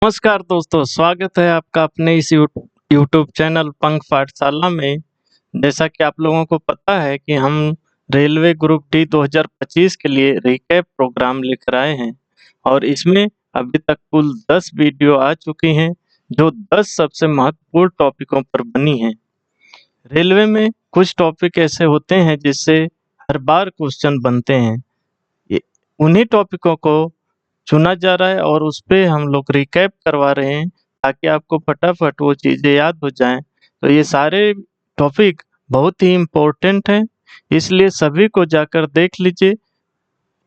नमस्कार दोस्तों, स्वागत है आपका अपने इस यूट्यूब चैनल पंख पाठशाला में। जैसा कि आप लोगों को पता है कि हम रेलवे ग्रुप डी 2025 के लिए रिकैप प्रोग्राम लेकर आए हैं और इसमें अभी तक कुल 10 वीडियो आ चुकी हैं जो 10 सबसे महत्वपूर्ण टॉपिकों पर बनी हैं। रेलवे में कुछ टॉपिक ऐसे होते हैं जिससे हर बार क्वेश्चन बनते हैं। उन्हीं टॉपिकों को चुना जा रहा है और उस पे हम लोग रिकैप करवा रहे हैं ताकि आपको फटाफट वो चीज़ें याद हो जाएं। तो ये सारे टॉपिक बहुत ही इम्पोर्टेंट हैं, इसलिए सभी को जाकर देख लीजिए।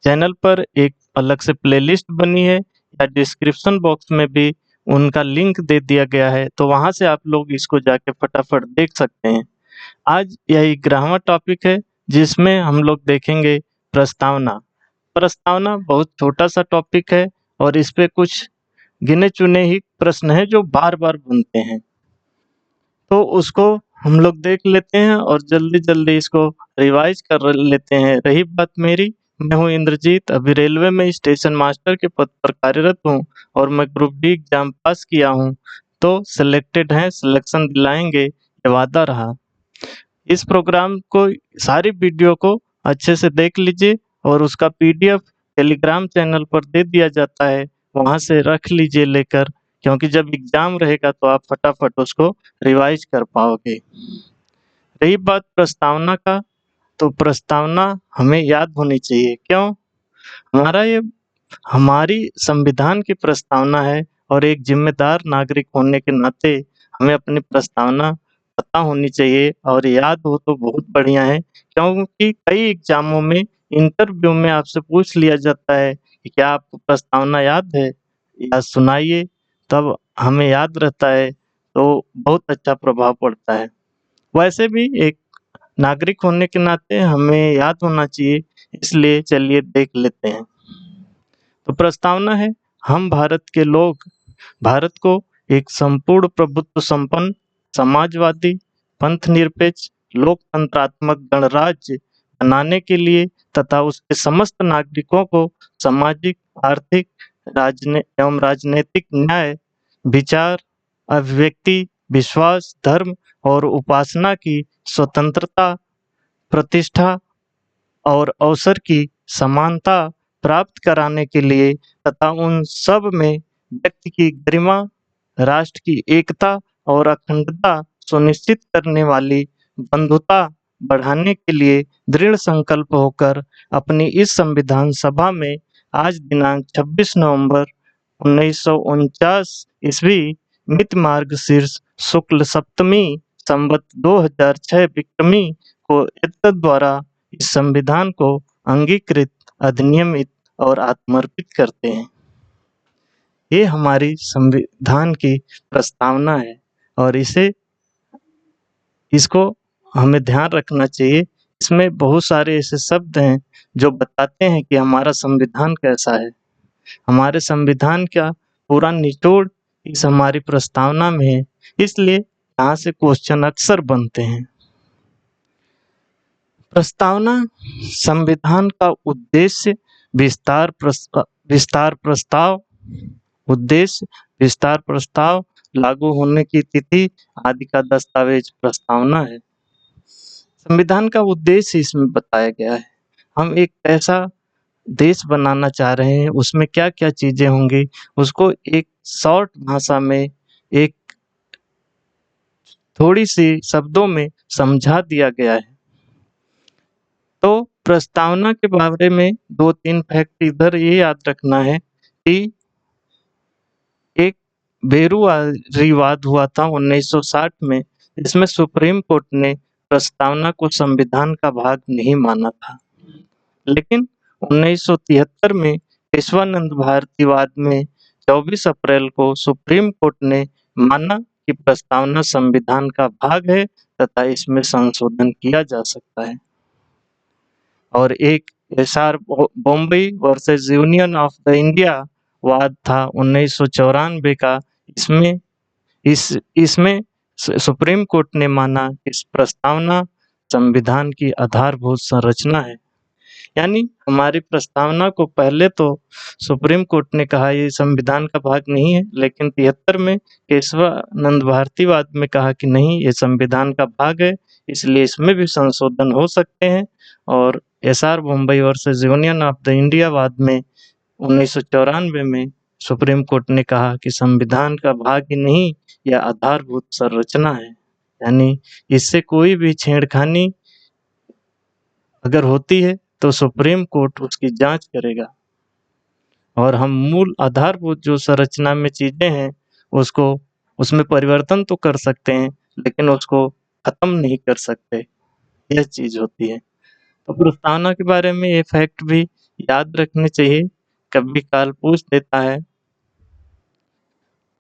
चैनल पर एक अलग से प्लेलिस्ट बनी है या डिस्क्रिप्शन बॉक्स में भी उनका लिंक दे दिया गया है, तो वहाँ से आप लोग इसको जाके फटाफट देख सकते हैं। आज यही 11वां टॉपिक है जिसमें हम लोग देखेंगे प्रस्तावना। प्रस्तावना बहुत छोटा सा टॉपिक है और इस पे कुछ गिने चुने ही प्रश्न हैं जो बार बार बनते हैं, तो उसको हम लोग देख लेते हैं और जल्दी जल्दी इसको रिवाइज कर लेते हैं। रही बात मेरी, मैं हूँ इंद्रजीत, अभी रेलवे में स्टेशन मास्टर के पद पर कार्यरत हूँ और मैं ग्रुप डी एग्जाम पास किया हूँ, तो सिलेक्टेड हैं, सिलेक्शन दिलाएंगे, ये वादा रहा। इस प्रोग्राम को, सारी वीडियो को अच्छे से देख लीजिए और उसका पीडीएफ टेलीग्राम चैनल पर दे दिया जाता है, वहाँ से रख लीजिए लेकर, क्योंकि जब एग्जाम रहेगा तो आप फटाफट उसको रिवाइज कर पाओगे। रही बात प्रस्तावना का, तो प्रस्तावना हमें याद होनी चाहिए। क्यों? ये हमारी संविधान की प्रस्तावना है और एक जिम्मेदार नागरिक होने के नाते हमें अपनी प्रस्तावना पता होनी चाहिए और याद हो तो बहुत बढ़िया है, क्योंकि कई एग्जामों में, इंटरव्यू में आपसे पूछ लिया जाता है कि क्या आपको प्रस्तावना याद है या सुनाइए, तब हमें याद रहता है तो बहुत अच्छा प्रभाव पड़ता है। वैसे भी एक नागरिक होने के नाते हमें याद होना चाहिए, इसलिए चलिए देख लेते हैं। तो प्रस्तावना है, हम भारत के लोग भारत को एक संपूर्ण प्रभुत्व संपन्न, समाजवादी, पंथ निरपेक्ष, लोकतंत्रात्मक गणराज्य बनाने के लिए तथा उसके समस्त नागरिकों को सामाजिक, आर्थिक, एवं राजनीतिक न्याय, विचार, अभिव्यक्ति, विश्वास, धर्म और उपासना की स्वतंत्रता, प्रतिष्ठा और अवसर की समानता प्राप्त कराने के लिए तथा उन सब में व्यक्ति की गरिमा, राष्ट्र की एकता और अखंडता सुनिश्चित करने वाली बंधुता बढ़ाने के लिए दृढ़ संकल्प होकर अपनी इस संविधान सभा में आज दिनांक 26 नवंबर 1949 ईस्वी मित मार्गशीर्ष शुक्ल सप्तमी संवत 2006 विक्रमी को एतद द्वारा इस संविधान को अंगीकृत, अधिनियमित और आत्मर्पित करते हैं। ये हमारी संविधान की प्रस्तावना है और इसको हमें ध्यान रखना चाहिए। इसमें बहुत सारे ऐसे शब्द हैं जो बताते हैं कि हमारा संविधान कैसा है। हमारे संविधान का पूरा निचोड़ इस हमारी प्रस्तावना में है, इसलिए यहाँ से क्वेश्चन अक्सर बनते हैं। प्रस्तावना संविधान का उद्देश्य, विस्तार प्रस्ताव, उद्देश्य, विस्तार प्रस्ताव, लागू होने की तिथि आदि का दस्तावेज प्रस्तावना है। संविधान का उद्देश्य इसमें बताया गया है। हम एक ऐसा देश बनाना चाह रहे हैं, उसमें क्या क्या चीजें होंगी उसको एक शॉर्ट भाषा में, एक थोड़ी सी शब्दों में समझा दिया गया है। तो प्रस्तावना के बारे में 2-3 फैक्ट इधर ये याद रखना है कि एक बेरुआरीवाद हुआ था 1960 में, जिसमें सुप्रीम कोर्ट ने प्रस्तावना को संविधान का भाग नहीं माना था, लेकिन 1973 में पेशवानंद भारतीवाद में 24 अप्रैल को सुप्रीम कोर्ट ने माना कि प्रस्तावना संविधान का भाग है तथा इसमें संशोधन किया जा सकता है। और एक SR Bombay versus union of the India वाद था 1994 का। इसमें सुप्रीम कोर्ट ने माना कि इस प्रस्तावना संविधान की आधारभूत संरचना है। यानी हमारी प्रस्तावना को पहले तो सुप्रीम कोर्ट ने कहा ये संविधान का भाग नहीं है, लेकिन 73 में केशवानंद भारतीवाद में कहा कि नहीं, ये संविधान का भाग है, इसलिए इसमें भी संशोधन हो सकते हैं। और SR Bommai versus union of the India वाद में 1994 में सुप्रीम कोर्ट ने कहा कि संविधान का भाग ही नहीं, यह आधारभूत संरचना है, यानी इससे कोई भी छेड़खानी अगर होती है तो सुप्रीम कोर्ट उसकी जांच करेगा और हम मूल आधारभूत जो संरचना में चीजें हैं उसको उसमें परिवर्तन तो कर सकते हैं, लेकिन उसको खत्म नहीं कर सकते। यह चीज होती है। तो प्रस्तावना के बारे में ये फैक्ट भी याद रखने चाहिए, कभी काल पूछ देता है।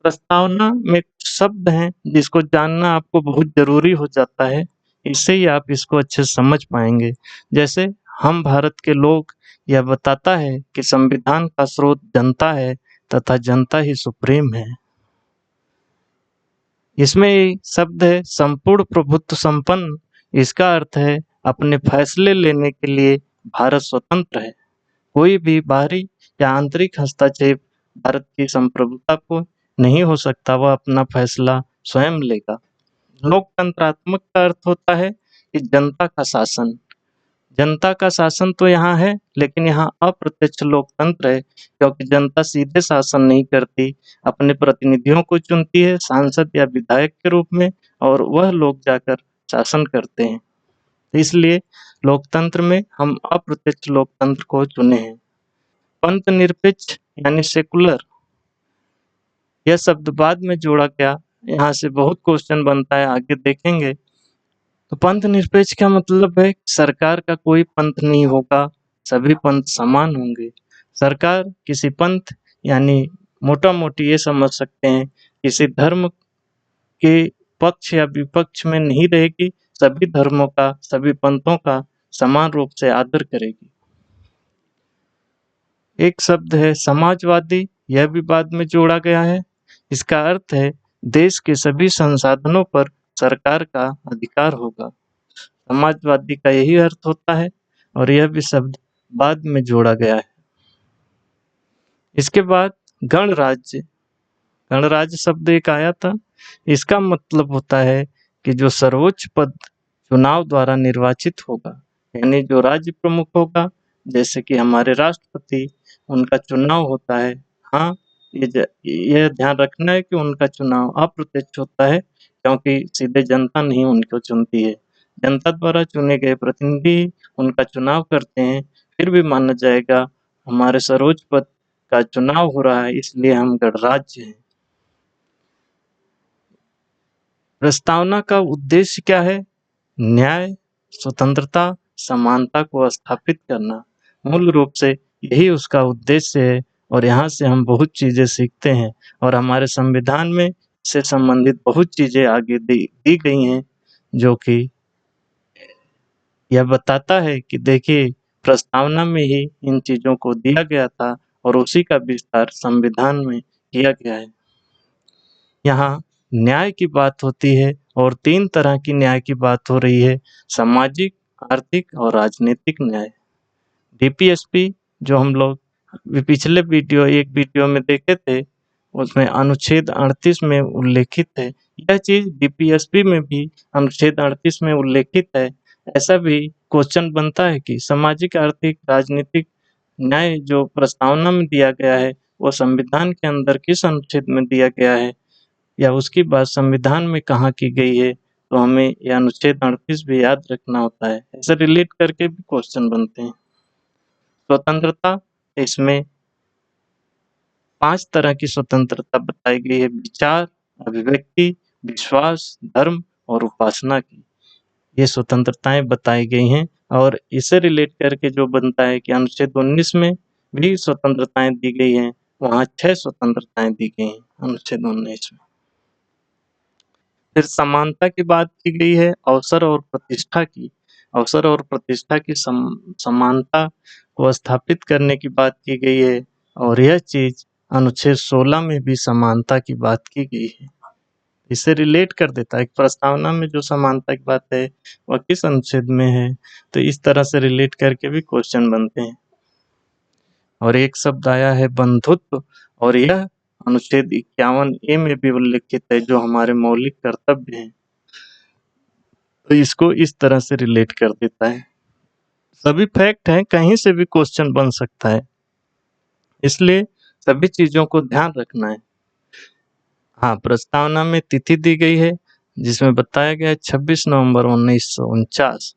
प्रस्तावना में कुछ शब्द हैं जिसको जानना आपको बहुत जरूरी हो जाता है, इससे ही आप इसको अच्छे से समझ पाएंगे। जैसे हम भारत के लोग, यह बताता है कि संविधान का स्रोत जनता है तथा जनता ही सुप्रीम है। इसमें एक शब्द है संपूर्ण प्रभुत्व संपन्न, इसका अर्थ है अपने फैसले लेने के लिए भारत स्वतंत्र है। कोई भी बाहरी या आंतरिक हस्तक्षेप भारत की संप्रभुता को नहीं हो सकता, वह अपना फैसला स्वयं लेगा। लोकतंत्रात्मक का अर्थ होता है कि जनता का शासन। जनता का शासन तो यहाँ है, लेकिन यहाँ अप्रत्यक्ष लोकतंत्र है, क्योंकि जनता सीधे शासन नहीं करती, अपने प्रतिनिधियों को चुनती है सांसद या विधायक के रूप में, और वह लोग जाकर शासन करते हैं। इसलिए लोकतंत्र में हम अप्रत्यक्ष लोकतंत्र को चुने हैं। पंथ निरपेक्ष यानी सेकुलर, यह शब्द बाद में जोड़ा गया, यहाँ से बहुत क्वेश्चन बनता है, आगे देखेंगे। तो पंथ निरपेक्ष का मतलब है सरकार का कोई पंथ नहीं होगा, सभी पंथ समान होंगे। सरकार किसी पंथ यानी मोटा मोटी ये समझ सकते हैं किसी धर्म के पक्ष या विपक्ष में नहीं रहेगी, सभी धर्मों का, सभी पंथों का समान रूप से आदर करेगी। एक शब्द है समाजवादी, यह भी बाद में जोड़ा गया है। इसका अर्थ है देश के सभी संसाधनों पर सरकार का अधिकार होगा। समाजवादी का यही अर्थ होता है, और यह भी शब्द बाद में जोड़ा गया है। इसके बाद गणराज्य, गणराज्य शब्द एक आया था। इसका मतलब होता है कि जो सर्वोच्च पद चुनाव द्वारा निर्वाचित होगा, यानी जो राज्य प्रमुख होगा, जैसे कि हमारे राष्ट्रपति, उनका चुनाव होता है। हाँ, यह ध्यान रखना है कि उनका चुनाव अप्रत्यक्ष होता है, क्योंकि सीधे जनता नहीं उनको चुनती है, जनता द्वारा चुने गए प्रतिनिधि उनका चुनाव करते हैं। फिर भी माना जाएगा हमारे सर्वोच्च पद का चुनाव हो रहा है, इसलिए हम गणराज्य हैं। प्रस्तावना का उद्देश्य क्या है? न्याय, स्वतंत्रता, समानता को स्थापित करना, मूल रूप से यही उसका उद्देश्य है। और यहाँ से हम बहुत चीजें सीखते हैं, और हमारे संविधान में से संबंधित बहुत चीजें आगे दी गई हैं, जो कि यह बताता है कि देखिए प्रस्तावना में ही इन चीजों को दिया गया था, और उसी का विस्तार संविधान में किया गया है। यहाँ न्याय की बात होती है, और 3 तरह की न्याय की बात हो रही है, सामाजिक, आर्थिक और राजनीतिक न्याय। डीपीएसपी जो हम लोग पिछले एक वीडियो में देखे थे, उसमें अनुच्छेद 38 में उल्लेखित है। यह चीज डीपीएसपी में भी अनुच्छेद 38 में उल्लेखित है। ऐसा भी क्वेश्चन बनता है कि सामाजिक, आर्थिक, राजनीतिक न्याय जो प्रस्तावना में दिया गया है, वो संविधान के अंदर किस अनुच्छेद में दिया गया है, या उसकी बात संविधान में कहाँ की गई है। तो हमें यह अनुच्छेद 38 भी याद रखना होता है। ऐसे रिलेट करके भी क्वेश्चन बनते हैं। स्वतंत्रता, इसमें 5 तरह की स्वतंत्रता बताई गई है, विचार, अभिव्यक्ति, विश्वास, धर्म और उपासना की। ये स्वतंत्रताएं बताई गई हैं, और इसे रिलेट करके जो बनता है कि अनुच्छेद 19 में भी स्वतंत्रताएं दी गई हैं, वहाँ 6 स्वतंत्रताएं दी गई हैं अनुच्छेद 19 में। फिर समानता की बात की गई है, अवसर और प्रतिष्ठा की। अवसर और प्रतिष्ठा की समानता को स्थापित करने की बात की गई है, और यह चीज अनुच्छेद 16 में भी समानता की बात की गई है। इससे रिलेट कर देता है कि प्रस्तावना में जो समानता की बात है वह किस अनुच्छेद में है। तो इस तरह से रिलेट करके भी क्वेश्चन बनते हैं। और एक शब्द आया है बंधुत्व, और यह अनुच्छेद 51A में भी उल्लिखित है, जो हमारे मौलिक कर्तव्य हैं। तो इसको इस तरह से रिलेट कर देता है। सभी फैक्ट हैं, कहीं से भी क्वेश्चन बन सकता है, इसलिए सभी चीजों को ध्यान रखना है। हाँ, प्रस्तावना में तिथि दी गई है, जिसमें बताया गया है 26 नवंबर 1949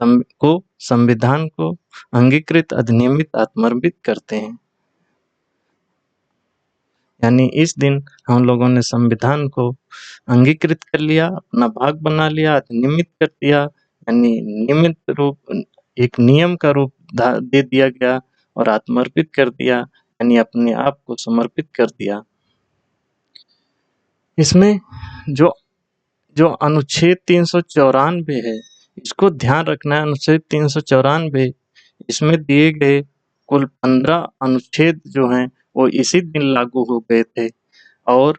को संविधान को अंगीकृत अधिनियमित आत्मर्पित करते हैं। यानी इस दिन हम लोगों ने संविधान को अंगीकृत कर लिया, अपना भाग बना लिया, अधिनियमित कर दिया, यानी नियमित रूप, एक नियम का रूप दे दिया गया और आत्मर्पित कर दिया, यानी अपने आप को समर्पित कर दिया। इसमें जो जो अनुच्छेद 394 है, इसको ध्यान रखना है। अनुच्छेद 394, इसमें दिए गए कुल 15 अनुच्छेद जो हैं वो इसी दिन लागू हो गए थे, और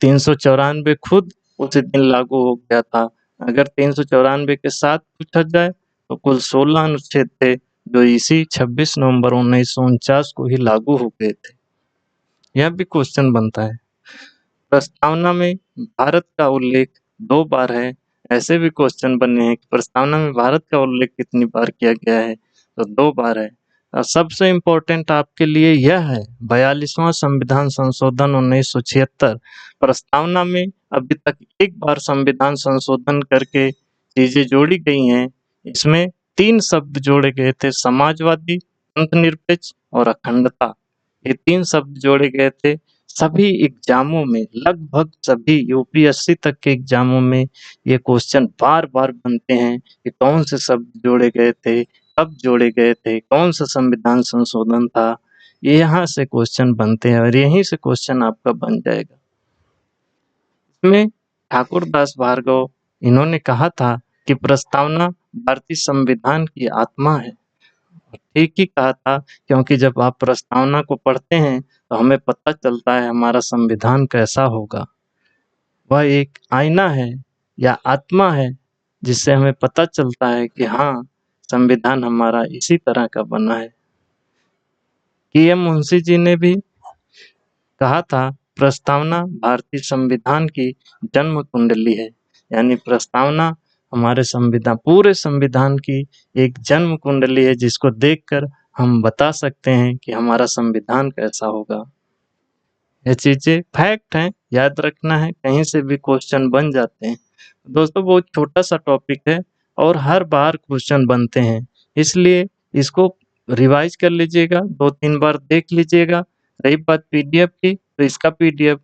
394 खुद उसी दिन लागू हो गया था। अगर 394 के साथ पूछा जाए तो कुल 16 अनुच्छेद थे, जो इसी 26 नवंबर 1949 को ही लागू हो गए थे। यह भी क्वेश्चन बनता है। प्रस्तावना में भारत का उल्लेख 2 बार है। ऐसे भी क्वेश्चन बने हैं कि प्रस्तावना में भारत का उल्लेख कितनी बार किया गया है, तो 2 बार है। और सबसे इम्पोर्टेंट आपके लिए यह है 42वां संविधान संशोधन 1976। प्रस्तावना में अभी तक 1 बार संविधान संशोधन करके चीजें जोड़ी गई हैं। इसमें 3 शब्द जोड़े गए थे, समाजवादी, धर्मनिरपेक्ष और अखंडता। ये 3 शब्द जोड़े गए थे। सभी एग्जामों में, लगभग सभी यूपीएससी तक के एग्जामों में ये क्वेश्चन बार-बार बनते हैं कि कौन से शब्द जोड़े गए थे, कब जोड़े गए थे, कौन सा संविधान संशोधन था। ये यहाँ से क्वेश्चन बनते हैं और यहीं से क्वेश्चन आपका बन जाएगा। इसमें ठाकुर दास भार्गव, इन्होंने कहा था कि प्रस्तावना भारतीय संविधान की आत्मा है। ठीक ही कहा था, क्योंकि जब आप प्रस्तावना को पढ़ते हैं तो हमें पता चलता है हमारा संविधान कैसा होगा। वह एक आईना है या आत्मा है, जिससे हमें पता चलता है कि हाँ, संविधान हमारा इसी तरह का बना है। के.एम. मुंशी जी ने भी कहा था, प्रस्तावना भारतीय संविधान की जन्म कुंडली है। यानी प्रस्तावना हमारे संविधान, पूरे संविधान की एक जन्म कुंडली है, जिसको देखकर हम बता सकते हैं कि हमारा संविधान कैसा होगा। ये चीजें फैक्ट हैं, याद रखना है, कहीं से भी क्वेश्चन बन जाते हैं। दोस्तों, बहुत छोटा सा टॉपिक है और हर बार क्वेश्चन बनते हैं, इसलिए इसको रिवाइज कर लीजिएगा, 2-3 बार देख लीजिएगा। रही बात पीडीएफ की, तो इसका पीडीएफ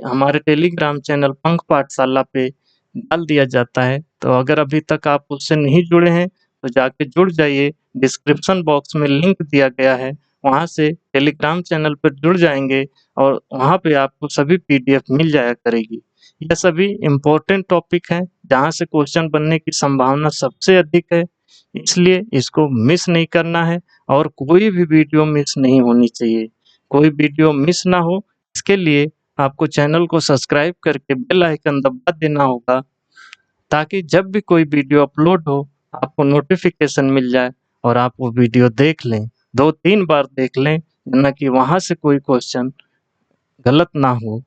हमारे टेलीग्राम चैनल पंख पाठशाला पे डाल दिया जाता है। तो अगर अभी तक आप उससे नहीं जुड़े हैं तो जाके जुड़ जाइए। डिस्क्रिप्शन बॉक्स में लिंक दिया गया है, वहाँ से टेलीग्राम चैनल पर जुड़ जाएंगे और वहाँ पे आपको सभी पीडीएफ मिल जाया करेगी। यह सभी इम्पोर्टेंट टॉपिक हैं, जहाँ से क्वेश्चन बनने की संभावना सबसे अधिक है, इसलिए इसको मिस नहीं करना है और कोई भी वीडियो मिस नहीं होनी चाहिए। कोई वीडियो मिस ना हो, इसके लिए आपको चैनल को सब्सक्राइब करके बेल आइकन दबा देना होगा, ताकि जब भी कोई वीडियो अपलोड हो आपको नोटिफिकेशन मिल जाए और आप वो वीडियो देख लें। 2-3 बार देख लें, ना कि वहाँ से कोई क्वेश्चन गलत ना हो।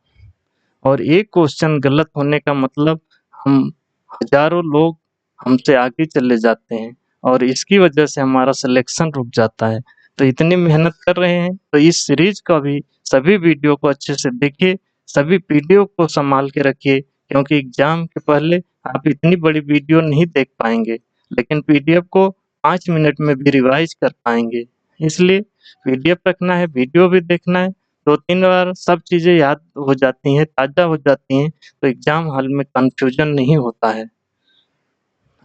और एक क्वेश्चन गलत होने का मतलब हम हजारों लोग हमसे आगे चले जाते हैं और इसकी वजह से हमारा सिलेक्शन रुक जाता है। तो इतनी मेहनत कर रहे हैं तो इस सीरीज का भी सभी वीडियो को अच्छे से देखिए, सभी पीडीएफ को संभाल के रखिए, क्योंकि एग्जाम के पहले आप इतनी बड़ी वीडियो नहीं देख पाएंगे, लेकिन पीडीएफ को 5 मिनट में भी रिवाइज कर पाएंगे। इसलिए पीडीएफ रखना है, वीडियो भी देखना है, 2-3 बार सब चीजें याद हो जाती हैं, ताज़ा हो जाती हैं, तो एग्जाम हॉल में कंफ्यूजन नहीं होता है।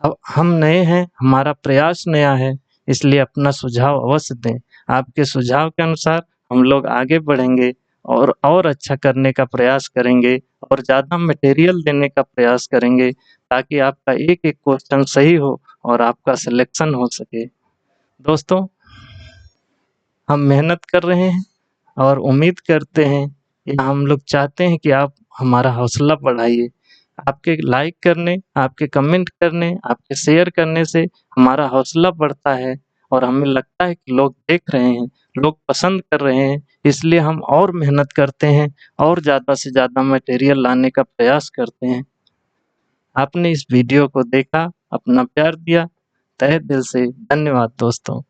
अब हम नए हैं, हमारा प्रयास नया है, इसलिए अपना सुझाव अवश्य दें। आपके सुझाव के अनुसार हम लोग आगे बढ़ेंगे और अच्छा करने का प्रयास करेंगे और ज़्यादा मटेरियल देने का प्रयास करेंगे, ताकि आपका एक-एक क्वेश्चन सही हो और आपका सिलेक्शन हो सके। दोस्तों, हम मेहनत कर रहे हैं और उम्मीद करते हैं या हम लोग चाहते हैं कि आप हमारा हौसला बढ़ाइए। आपके लाइक करने, आपके कमेंट करने, आपके शेयर करने से हमारा हौसला बढ़ता है और हमें लगता है कि लोग देख रहे हैं, लोग पसंद कर रहे हैं, इसलिए हम और मेहनत करते हैं और ज़्यादा से ज़्यादा मटेरियल लाने का प्रयास करते हैं। आपने इस वीडियो को देखा, अपना प्यार दिया, तहे दिल से धन्यवाद दोस्तों।